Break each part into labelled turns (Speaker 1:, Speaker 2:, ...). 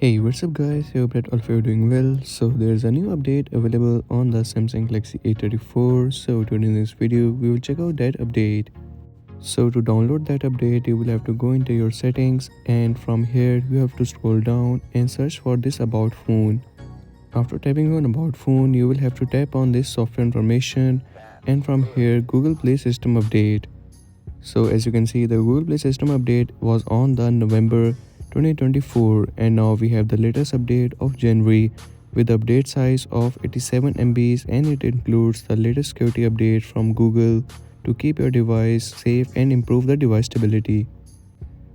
Speaker 1: Hey, what's up guys? Hope that all of you are doing well. So there's a new update available on the Samsung Galaxy A34. So today in this video, we will check out that update. So to download that update, you will have to go into your settings, and from here you have to scroll down and search for this about phone. After tapping on about phone, you will have to tap on this software information, and from here Google Play System Update. So as you can see, the Google Play System update was on the November 2024, and now we have the latest update of January with update size of 87 MBs, and it includes the latest security update from Google to keep your device safe and improve the device stability.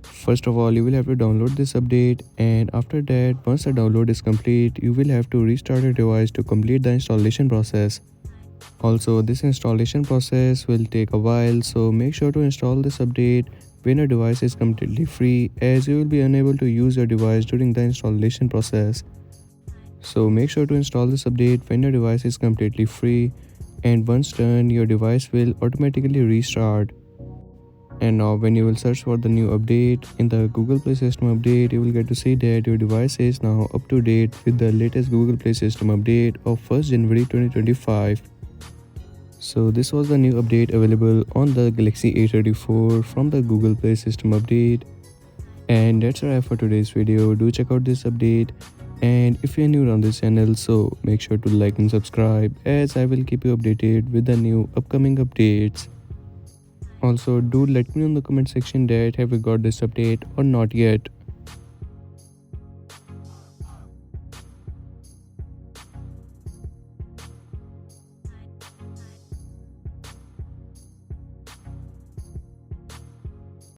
Speaker 1: First of all, you will have to download this update, and after that, once the download is complete, you will have to restart your device to complete the installation process. Also, this installation process will take a while, so make sure to install this update when your device is completely free, as you will be unable to use your device during the installation process. So make sure to install this update when your device is completely free, and once done, your device will automatically restart. And now when you will search for the new update in the Google Play System update, you will get to see that your device is now up to date with the latest Google Play System update of 1st January 2025. So this was the new update available on the Galaxy A34 from the Google Play System update. And that's a wrap for today's video. Do check out this update, and if you're new on this channel, so make sure to like and subscribe, as I will keep you updated with the new upcoming updates. Also, do let me know in the comment section that have you got this update or not yet.